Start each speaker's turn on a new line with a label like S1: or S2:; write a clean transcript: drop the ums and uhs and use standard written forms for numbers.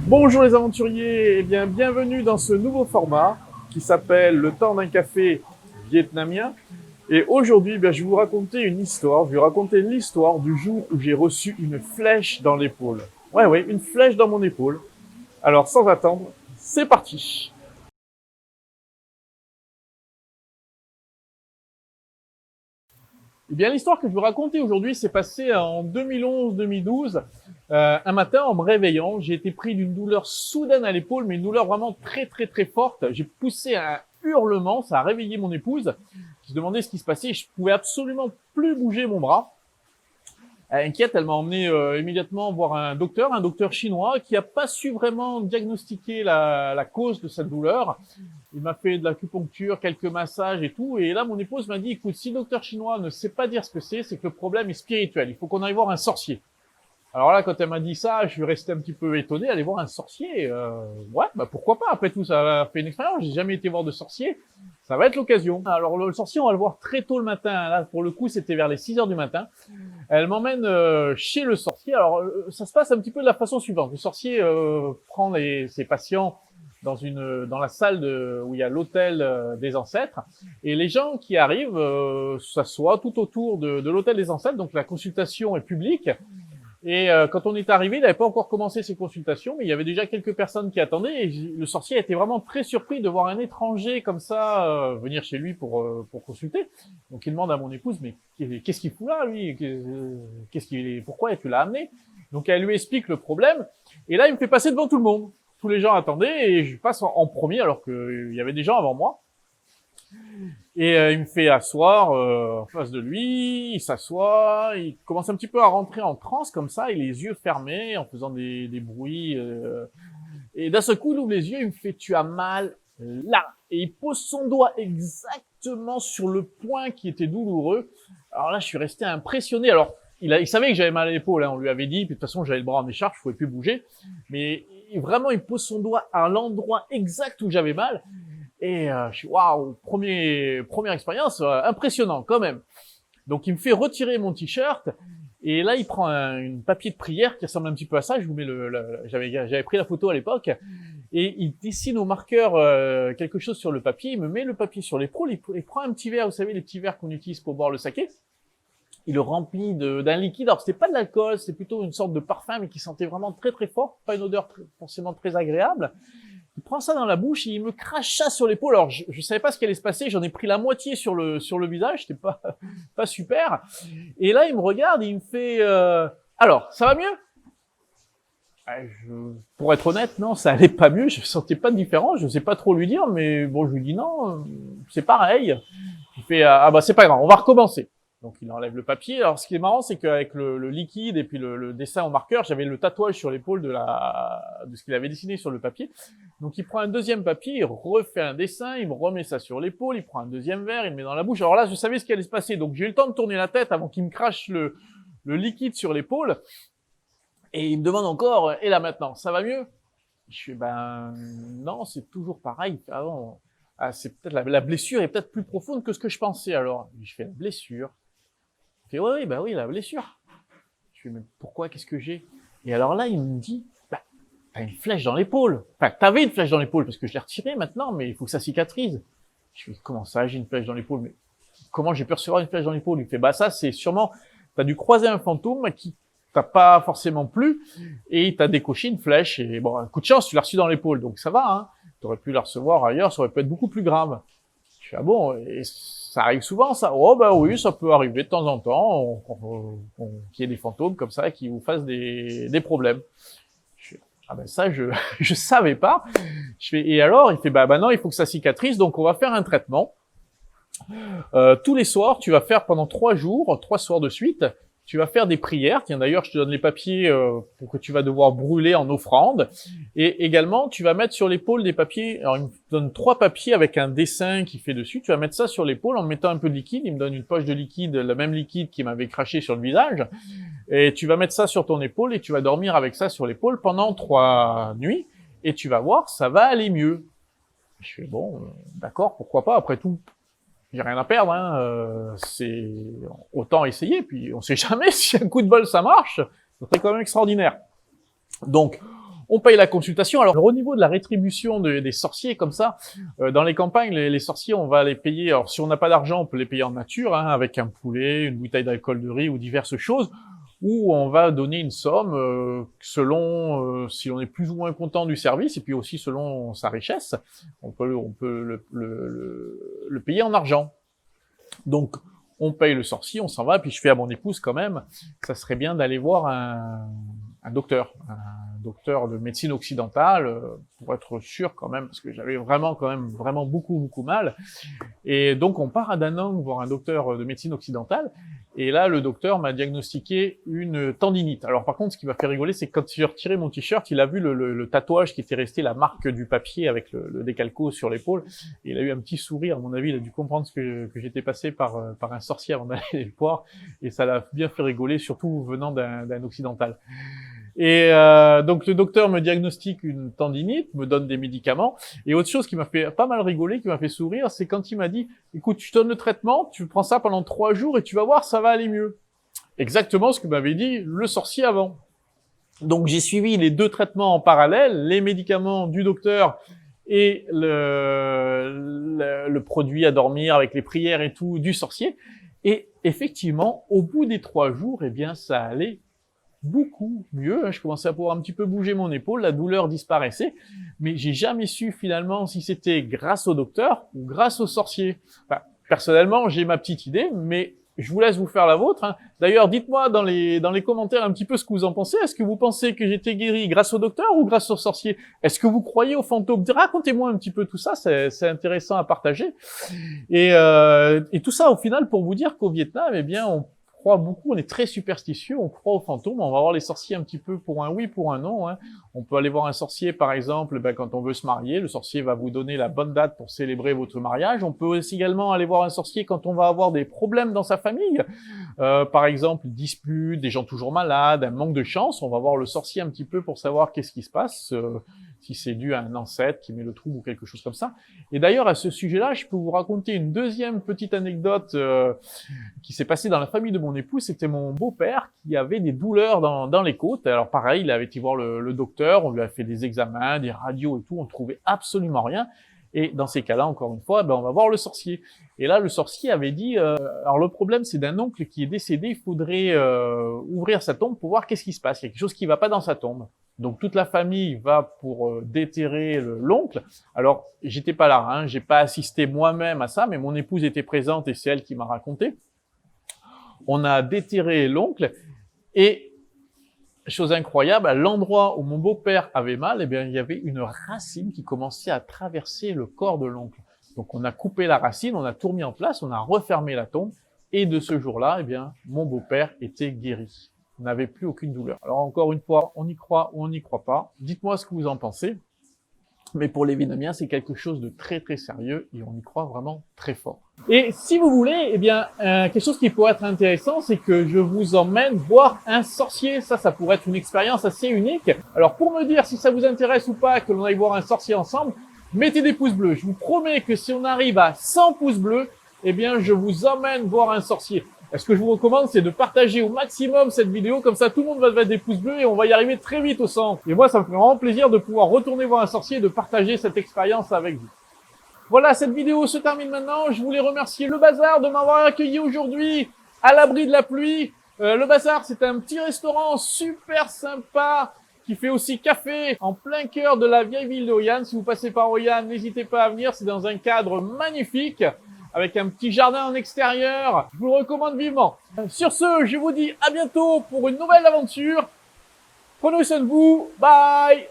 S1: Bonjour les aventuriers, eh bien bienvenue dans ce nouveau format qui s'appelle le temps d'un café vietnamien. Et aujourd'hui, je vais vous raconter une histoire. Je vais raconter l'histoire du jour où j'ai reçu une flèche dans l'épaule. Ouais, une flèche dans mon épaule. Alors sans attendre, c'est parti. Eh bien, l'histoire que je vais vous raconter aujourd'hui s'est passée en 2011-2012. Un matin, en me réveillant, j'ai été pris d'une douleur soudaine à l'épaule, mais une douleur vraiment très forte. J'ai poussé un hurlement, ça a réveillé mon épouse, qui se demandait ce qui se passait. Je pouvais absolument plus bouger mon bras. Inquiète, elle m'a emmené immédiatement voir un docteur chinois, qui a pas su vraiment diagnostiquer la cause de cette douleur. Il m'a fait de l'acupuncture, quelques massages et tout. Et là, mon épouse m'a dit, écoute, si le docteur chinois ne sait pas dire ce que c'est que le problème est spirituel. Il faut qu'on aille voir un sorcier. Alors là, quand elle m'a dit ça, je suis resté un petit peu étonné. Aller voir un sorcier, ouais, pourquoi pas. Après tout, ça a fait une expérience. J'ai jamais été voir de sorcier. Ça va être l'occasion. Alors le sorcier, on va le voir très tôt le matin. Là, pour le coup, c'était vers les 6 heures du matin. Elle m'emmène chez le sorcier. Alors ça se passe un petit peu de la façon suivante. Le sorcier prend ses patients dans la salle où il y a l'hôtel des ancêtres, et les gens qui arrivent s'assoient tout autour de l'hôtel des ancêtres. Donc la consultation est publique. Et quand on est arrivé, il n'avait pas encore commencé ses consultations, mais il y avait déjà quelques personnes qui attendaient, et le sorcier était vraiment très surpris de voir un étranger comme ça venir chez lui pour consulter. Donc il demande à mon épouse, mais qu'est-ce qu'il fout là, lui? Pourquoi tu l'as amené? Donc elle lui explique le problème, et là il me fait passer devant tout le monde. Tous les gens attendaient, et je passe en premier alors qu'il y avait des gens avant moi. Et il me fait asseoir en face de lui, il s'assoit, il commence un petit peu à rentrer en transe comme ça, et les yeux fermés, en faisant des bruits. Et d'un seul coup, il ouvre les yeux, il me fait « tu as mal là ». Et il pose son doigt exactement sur le point qui était douloureux. Alors là, je suis resté impressionné. Alors, il savait que j'avais mal à l'épaule, hein, on lui avait dit, puis de toute façon, j'avais le bras en écharpe, je pouvais plus bouger. Mais vraiment, il pose son doigt à l'endroit exact où j'avais mal. Et je suis waouh, première expérience, impressionnant quand même. Donc il me fait retirer mon t-shirt, et là il prend une papier de prière qui ressemble un petit peu à ça. Je vous mets j'avais pris la photo à l'époque, et il dessine au marqueur quelque chose sur le papier. Il me met le papier sur l'épaule, il prend un petit verre, vous savez les petits verres qu'on utilise pour boire le saké. Il le remplit d'un liquide. Alors c'était pas de l'alcool, c'était plutôt une sorte de parfum, mais qui sentait vraiment très fort, pas une odeur forcément très agréable. Il prend ça dans la bouche et il me crache ça sur l'épaule. Alors, je savais pas ce qui allait se passer. J'en ai pris la moitié sur le visage. C'était pas super. Et là, il me regarde et il me fait, alors, ça va mieux? Pour être honnête, non, ça allait pas mieux. Je sentais pas de différence. Je sais pas trop lui dire, mais bon, je lui dis non, c'est pareil. Il fait, c'est pas grave, on va recommencer. Donc il enlève le papier. Alors ce qui est marrant, c'est qu'avec le liquide et puis le dessin au marqueur, j'avais le tatouage sur l'épaule de ce qu'il avait dessiné sur le papier. Donc il prend un deuxième papier, il refait un dessin, il me remet ça sur l'épaule, il prend un deuxième verre, il me met dans la bouche. Alors là, je savais ce qui allait se passer, donc j'ai eu le temps de tourner la tête avant qu'il me crache le liquide sur l'épaule. Et il me demande encore, et là maintenant, ça va mieux? Je fais, non, c'est toujours pareil. Ah bon, c'est peut-être la blessure est peut-être plus profonde que ce que je pensais alors. Je fais, la blessure? Il fait, oui, la blessure. Je fais, mais pourquoi, qu'est-ce que j'ai? Et alors là, il me dit, t'as une flèche dans l'épaule. Enfin, t'avais une flèche dans l'épaule, parce que je l'ai retirée maintenant, mais il faut que ça cicatrise. Je fais, comment ça, j'ai une flèche dans l'épaule? Mais comment j'ai pu recevoir une flèche dans l'épaule? Il fait, ça, c'est sûrement, t'as dû croiser un fantôme qui t'a pas forcément plu, et il t'a décoché une flèche, et bon, un coup de chance, tu l'as reçu dans l'épaule, donc ça va, hein. T'aurais pu la recevoir ailleurs, ça aurait pu être beaucoup plus grave. Je fais, ah bon, et ça arrive souvent, ça? Oh, oui, ça peut arriver de temps en temps, qu'il y ait des fantômes comme ça, qui vous fassent des problèmes. Je fais, ça, je savais pas. Je fais, et alors? Il fait, non, il faut que ça cicatrise, donc on va faire un traitement. Tous les soirs, tu vas faire pendant 3 jours, 3 soirs de suite, tu vas faire des prières. Tiens, d'ailleurs, je te donne les papiers pour que tu vas devoir brûler en offrande. Et également, tu vas mettre sur l'épaule des papiers. Alors, il me donne 3 papiers avec un dessin qui fait dessus. Tu vas mettre ça sur l'épaule en mettant un peu de liquide. Il me donne une poche de liquide, le même liquide qui m'avait craché sur le visage. Et tu vas mettre ça sur ton épaule et tu vas dormir avec ça sur l'épaule pendant 3 nuits. Et tu vas voir, ça va aller mieux. Je fais, bon, d'accord, pourquoi pas, après tout. J'ai rien à perdre, hein. C'est autant essayer, puis on sait jamais si un coup de bol ça marche, ce serait quand même extraordinaire. Donc, On paye la consultation. Alors au niveau de la rétribution des sorciers comme ça, dans les campagnes, les sorciers, on va les payer. Alors si on n'a pas d'argent, on peut les payer en nature, hein, avec un poulet, une bouteille d'alcool de riz ou diverses choses. Où on va donner une somme selon si on est plus ou moins content du service, et puis aussi selon sa richesse. On peut le payer en argent. Donc, on paye le sorcier, on s'en va, puis je fais à mon épouse quand même, ça serait bien d'aller voir un docteur de médecine occidentale, pour être sûr quand même, parce que j'avais vraiment beaucoup mal. Et donc on part à Da Nang voir un docteur de médecine occidentale, et là le docteur m'a diagnostiqué une tendinite. Alors par contre, ce qui m'a fait rigoler, c'est que quand j'ai retiré mon t-shirt, il a vu le tatouage qui était resté, la marque du papier avec le décalco sur l'épaule, et il a eu un petit sourire. À mon avis, il a dû comprendre que j'étais passé par un sorcier avant d'aller le voir, et ça l'a bien fait rigoler, surtout venant d'un occidental. Et donc le docteur me diagnostique une tendinite, me donne des médicaments, et autre chose qui m'a fait pas mal rigoler, qui m'a fait sourire, c'est quand il m'a dit « Écoute, je te donne le traitement, tu prends ça pendant 3 jours et tu vas voir, ça va aller mieux. » Exactement ce que m'avait dit le sorcier avant. Donc j'ai suivi les 2 traitements en parallèle, les médicaments du docteur et le produit à dormir avec les prières et tout du sorcier, et effectivement, au bout des 3 jours, eh bien ça allait beaucoup mieux. Je commençais à pouvoir un petit peu bouger mon épaule, la douleur disparaissait, mais j'ai jamais su finalement si c'était grâce au docteur ou grâce au sorcier. Enfin, personnellement, j'ai ma petite idée, mais je vous laisse vous faire la vôtre, hein. D'ailleurs, dites-moi dans les commentaires un petit peu ce que vous en pensez. Est-ce que vous pensez que j'étais guéri grâce au docteur ou grâce au sorcier? Est-ce que vous croyez aux fantômes? Racontez-moi un petit peu tout ça, c'est intéressant à partager. Et tout ça, au final, pour vous dire qu'au Vietnam, eh bien, on croit beaucoup, on est très superstitieux, on croit aux fantômes, on va voir les sorciers un petit peu pour un oui, pour un non, hein. On peut aller voir un sorcier, par exemple, quand on veut se marier, le sorcier va vous donner la bonne date pour célébrer votre mariage. On peut aussi également aller voir un sorcier quand on va avoir des problèmes dans sa famille, par exemple, disputes, des gens toujours malades, un manque de chance, on va voir le sorcier un petit peu pour savoir qu'est-ce qui se passe, si c'est dû à un ancêtre qui met le trouble ou quelque chose comme ça. Et d'ailleurs, à ce sujet-là, je peux vous raconter une deuxième petite anecdote qui s'est passée dans la famille de mon épouse. C'était mon beau-père qui avait des douleurs dans les côtes. Alors pareil, il avait été voir le docteur, on lui a fait des examens, des radios et tout, on ne trouvait absolument rien. Et dans ces cas-là, encore une fois, on va voir le sorcier. Et là, le sorcier avait dit, alors le problème, c'est d'un oncle qui est décédé, il faudrait ouvrir sa tombe pour voir qu'est-ce qui se passe. Il y a quelque chose qui va pas dans sa tombe. Donc toute la famille va pour déterrer l'oncle. Alors, j'étais pas là, hein, j'ai pas assisté moi-même à ça, mais mon épouse était présente et c'est elle qui m'a raconté. On a déterré l'oncle et, chose incroyable, à l'endroit où mon beau-père avait mal, eh bien, il y avait une racine qui commençait à traverser le corps de l'oncle. Donc, on a coupé la racine, on a tout remis en place, on a refermé la tombe, et de ce jour-là, eh bien, mon beau-père était guéri. Il n'avait plus aucune douleur. Alors, encore une fois, on y croit ou on n'y croit pas. Dites-moi ce que vous en pensez. Mais pour les Vietnamiens, c'est quelque chose de très très sérieux et on y croit vraiment très fort. Et si vous voulez, eh bien, quelque chose qui pourrait être intéressant, c'est que je vous emmène voir un sorcier. Ça pourrait être une expérience assez unique. Alors, pour me dire si ça vous intéresse ou pas que l'on aille voir un sorcier ensemble, mettez des pouces bleus. Je vous promets que si on arrive à 100 pouces bleus, eh bien, je vous emmène voir un sorcier. Et ce que je vous recommande, c'est de partager au maximum cette vidéo, comme ça tout le monde va mettre des pouces bleus et on va y arriver très vite au 100. Et moi, ça me fait vraiment plaisir de pouvoir retourner voir un sorcier et de partager cette expérience avec vous. Voilà, cette vidéo se termine maintenant. Je voulais remercier Le Bazar de m'avoir accueilli aujourd'hui à l'abri de la pluie. Le Bazar, c'est un petit restaurant super sympa qui fait aussi café en plein cœur de la vieille ville de Hoi An. Si vous passez par Hoi An, n'hésitez pas à venir, c'est dans un cadre magnifique, avec un petit jardin en extérieur. Je vous le recommande vivement. Sur ce, je vous dis à bientôt pour une nouvelle aventure. Prenez soin de vous. Bye!